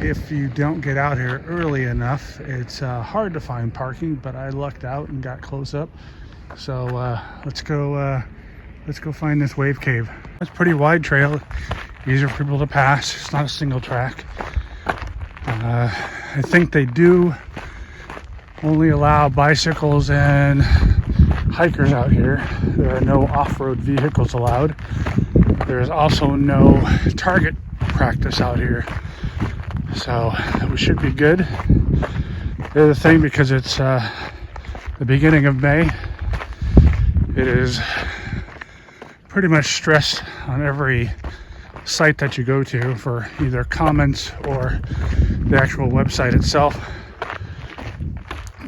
if you don't get out here early enough, it's hard to find parking, but I lucked out and got close up. So let's go find this wave cave. It's a pretty wide trail, easier for people to pass. It's not a single track. I think they do only allow bicycles and hikers out here. There are no off-road vehicles allowed. There is also no target practice out here, so we should be good. The other thing, because it's the beginning of May, it is pretty much stressed on every site that you go to for either comments or the actual website itself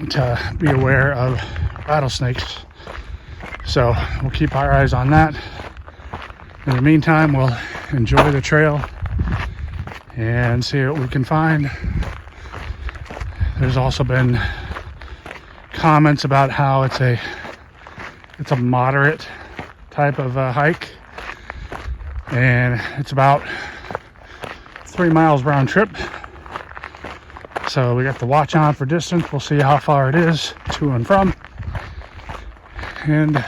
to be aware of rattlesnakes. So we'll keep our eyes on that. In the meantime, we'll enjoy the trail and see what we can find. There's also been comments about how it's a moderate type of hike, and it's about 3 miles round trip. So we got the watch on for distance. We'll see how far it is to and from. And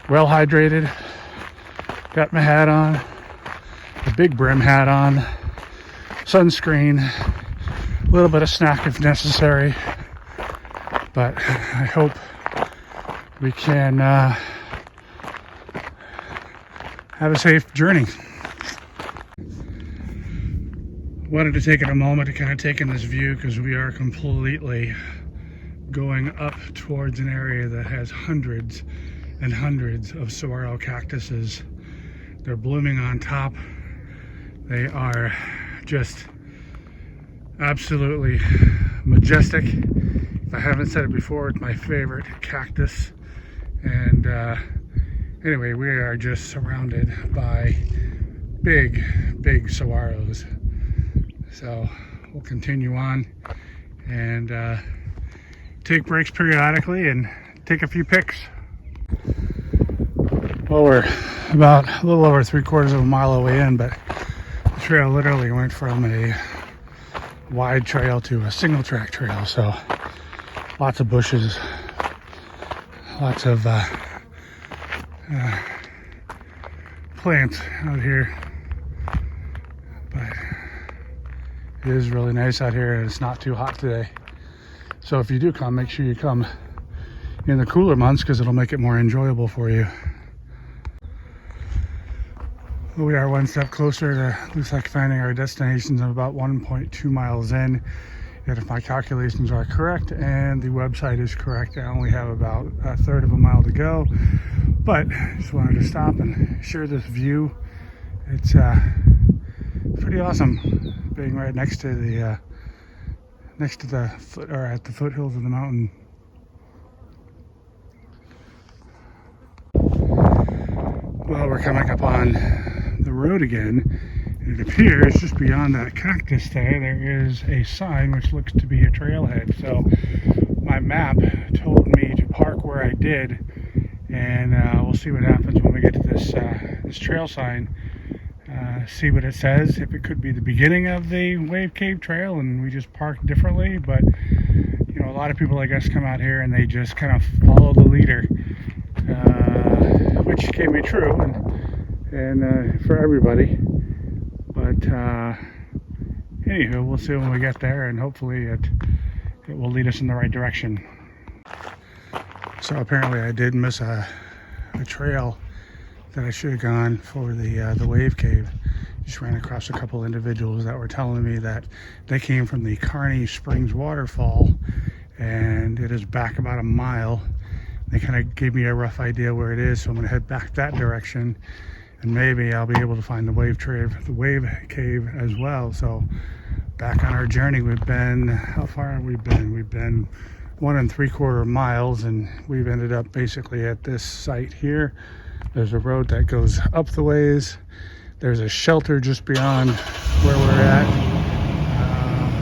well hydrated. Got my hat on, the big brim hat on, sunscreen, a little bit of snack if necessary. But I hope we can have a safe journey. Wanted to take a moment to kind of take in this view, because we are completely going up towards an area that has hundreds and hundreds of saguaro cactuses. They're blooming on top. They are just absolutely majestic. If I haven't said it before, it's my favorite cactus. And anyway, we are just surrounded by big saguaros. So we'll continue on and take breaks periodically and take a few pics. Well, we're about a little over 3/4 of a mile away in, but the trail literally went from a wide trail to a single track trail. So lots of bushes, lots of plants out here. But it is really nice out here, and it's not too hot today. So if you do come, make sure you come in the cooler months, because it'll make it more enjoyable for you. We are one step closer to, looks like, finding our destinations. I'm about 1.2 miles in. And if my calculations are correct and the website is correct, I only have about 1/3 of a mile to go. But I just wanted to stop and share this view. It's pretty awesome being right next to the foot, or at the foothills of the mountain. Well, we're coming up on the road again, and it appears just beyond that cactus there is a sign which looks to be a trailhead. So my map told me to park where I did, and we'll see what happens when we get to this trail sign. See what it says, if it could be the beginning of the Wave Cave Trail and we just park differently. But you know, a lot of people, I guess, come out here and they just kind of follow the leader, which can be true and for everybody. But anywho, we'll see when we get there, and hopefully it will lead us in the right direction. So apparently I did miss a trail that I should have gone for the Wave Cave. Just ran across a couple individuals that were telling me that they came from the Kearney Springs waterfall, and it is back about a mile. They kind of gave me a rough idea where it is, so I'm going to head back that direction, and maybe I'll be able to find the Wave Cave as well. So back on our journey, we've been, how far have we been? We've been 1 3/4 miles, and we've ended up basically at this site here. There's a road that goes up the ways. There's a shelter just beyond where we're at.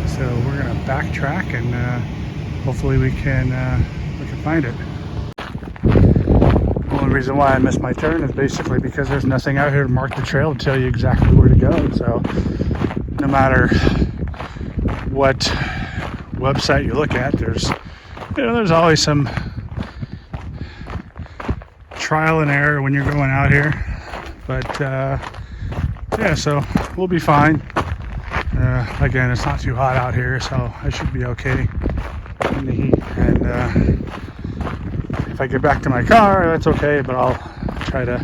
So we're gonna backtrack, and hopefully we can find it. The only reason why I missed my turn is basically because there's nothing out here to mark the trail to tell you exactly where to go. So no matter what website you look at. There's always some trial and error when you're going out here, but yeah, so we'll be fine. Again, it's not too hot out here, so I should be okay in the heat. And if I get back to my car, that's okay, but I'll try to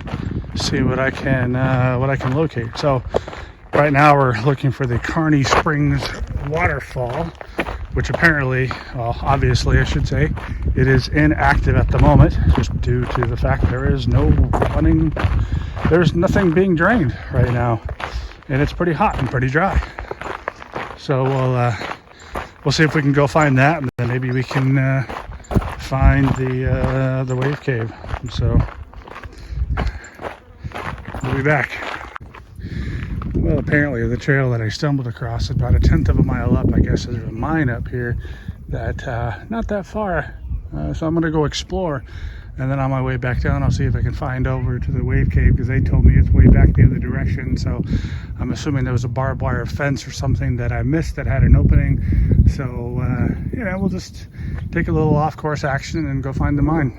see what I can locate. So right now we're looking for the Kearney Springs waterfall, which apparently, well, obviously I should say, it is inactive at the moment, just due to the fact there's nothing being drained right now, and it's pretty hot and pretty dry. So we'll see if we can go find that, and then maybe we can find the wave cave. So we'll be back. Well, apparently the trail that I stumbled across about 1/10 of a mile up, I guess there's a mine up here that not that far. So I'm going to go explore, and then on my way back down I'll see if I can find over to the wave cave, because they told me it's way back the other direction. So I'm assuming there was a barbed wire fence or something that I missed that had an opening. So we'll just take a little off-course action and go find the mine.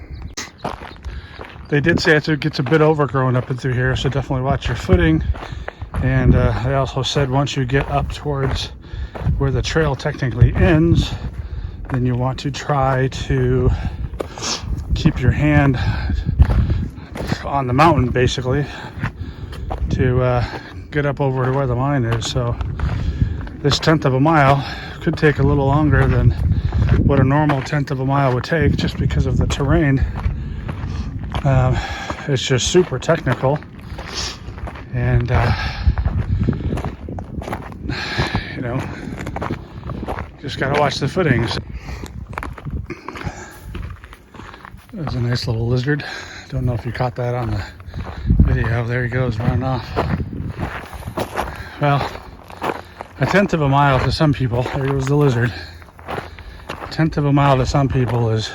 They did say it gets a bit overgrown up and through here, so definitely watch your footing. And they also said once you get up towards where the trail technically ends, then you want to try to keep your hand on the mountain, basically, to get up over to where the mine is. So this 1/10 of a mile could take a little longer than what a normal 1/10 of a mile would take, just because of the terrain. It's just super technical, and just gotta watch the footings. There's a nice little lizard. Don't know if you caught that on the video. There he goes, running off. Well, 1/10 of a mile to some people, there goes the lizard. 1/10 of a mile to some people is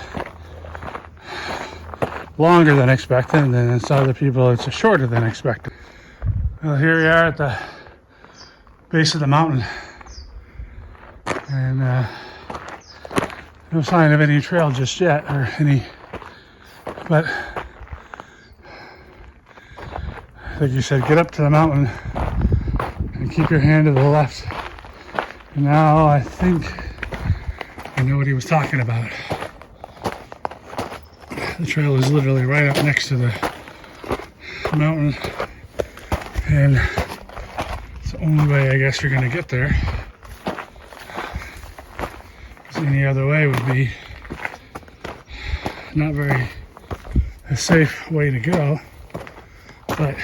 longer than expected, and then to other people it's shorter than expected. Well, here we are at the base of the mountain, and no sign of any trail just yet, but like you said, get up to the mountain and keep your hand to the left. And now I think I know what he was talking about. The trail is literally right up next to the mountain, and it's the only way I guess you're gonna get there. Because any other way would be not very a safe way to go, but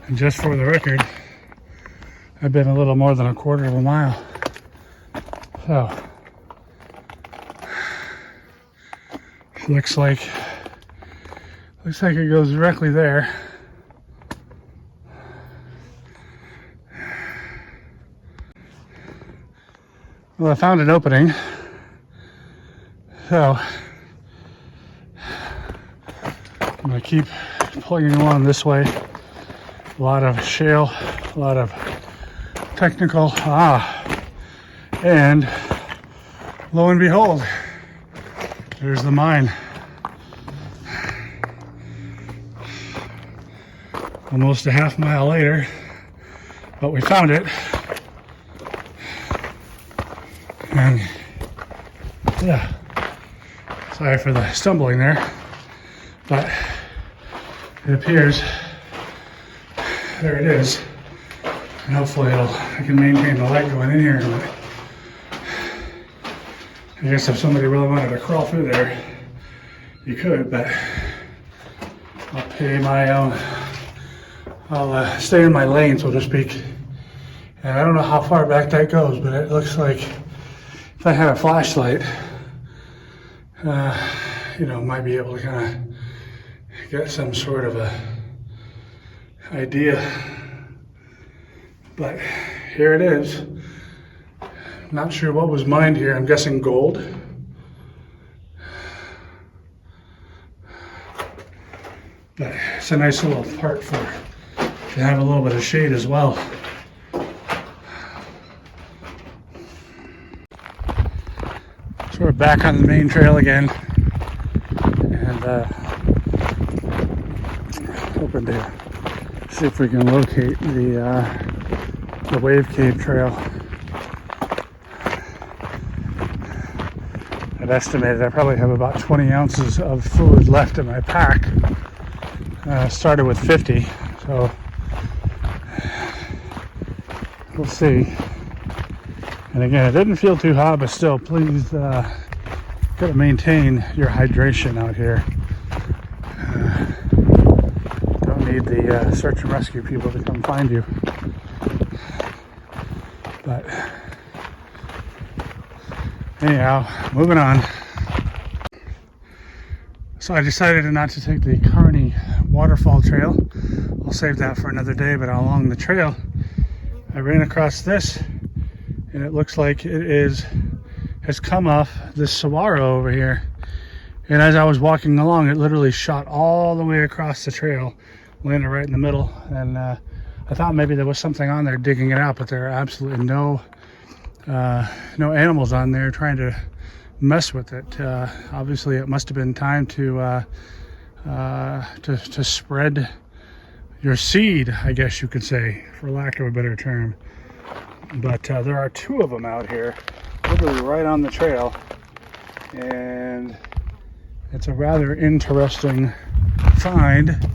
and just for the record, I've been a little more than 1/4 of a mile. So looks like it goes directly there. Well, I found an opening, so I'm going to keep plugging along this way. A lot of shale, a lot of technical, and lo and behold, there's the mine. Almost a half mile later, but we found it. And yeah, sorry for the stumbling there, but it appears there it is. And hopefully I can maintain the light going in here. I guess if somebody really wanted to crawl through there, you could, but I'll pay my own. I'll stay in my lane, so to speak. And I don't know how far back that goes, but it looks like if I had a flashlight, might be able to kind of get some sort of a idea. But here it is. Not sure what was mined here. I'm guessing gold. But it's a nice little part to have a little bit of shade as well. So we're back on the main trail again, and hoping to see if we can locate the Wave Cave trail. I've estimated I probably have about 20 ounces of fluid left in my pack. Started with 50, so we'll see. And again, it didn't feel too hot, but still, please gotta maintain your hydration out here. Don't need the search and rescue people to come find you. But anyhow, moving on. So I decided not to take the Kearney waterfall trail. I'll save that for another day, but along the trail I ran across this, and it looks like it has come off this saguaro over here. And as I was walking along, it literally shot all the way across the trail, landed right in the middle. And I thought maybe there was something on there digging it out, but there are absolutely no animals on there trying to mess with it. Obviously, it must have been time to spread your seed, I guess you could say, for lack of a better term. But there are two of them out here, literally right on the trail, and it's a rather interesting find.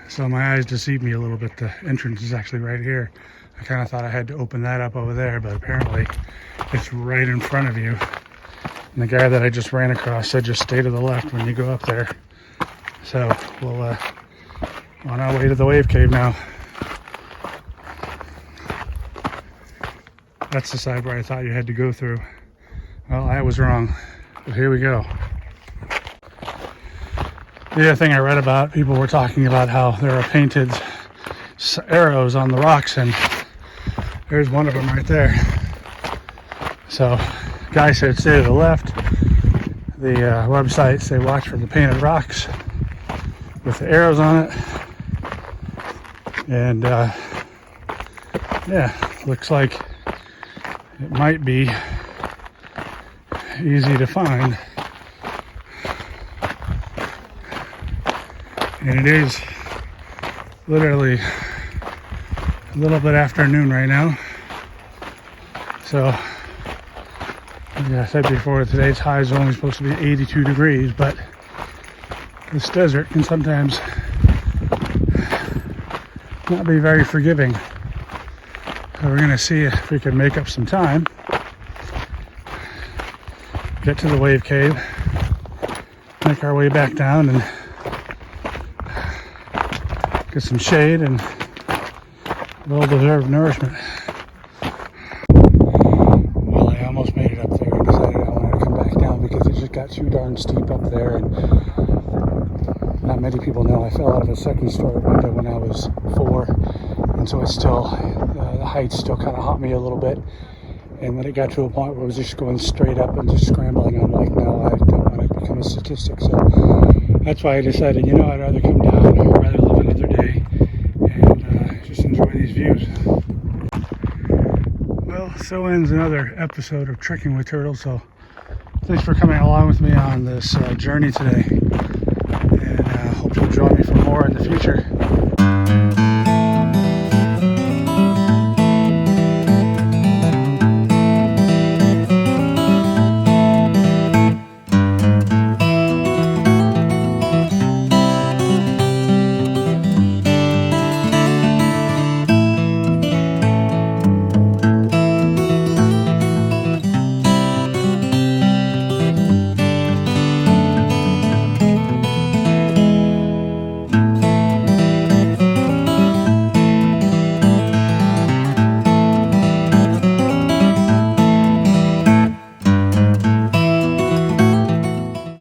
So my eyes deceived me a little bit. The entrance is actually right here. I kind of thought I had to open that up over there, but apparently it's right in front of you. And the guy that I just ran across said just stay to the left when you go up there. So we'll on our way to the Wave Cave now. That's the side where I thought you had to go through. Well, I was wrong, but here we go. The other thing I read about, people were talking about how there are painted arrows on the rocks, and there's one of them right there. So, guy said stay to the left. The website say watch for the painted rocks with the arrows on it. And yeah, looks like it might be easy to find. And it is literally a little bit after noon right now. So, like I said before, today's high is only supposed to be 82 degrees, but this desert can sometimes not be very forgiving. So we're going to see if we can make up some time, get to the Wave Cave, make our way back down and get some shade and well-deserved nourishment. Well, I almost made it up there and decided I wanted to come back down because it just got too darn steep up there, and not many people know I fell out of a second-story window when I was 4, and so it's still, the height still kind of haunt me a little bit. And when it got to a point where it was just going straight up and just scrambling, I'm like, no, I don't want to become a statistic. So that's why I decided, I'd rather come down, I'd rather live another day and just enjoy these views. Well, so ends another episode of Trekking with Turtles. So thanks for coming along with me on this journey today, and hope you'll join me for more in the future.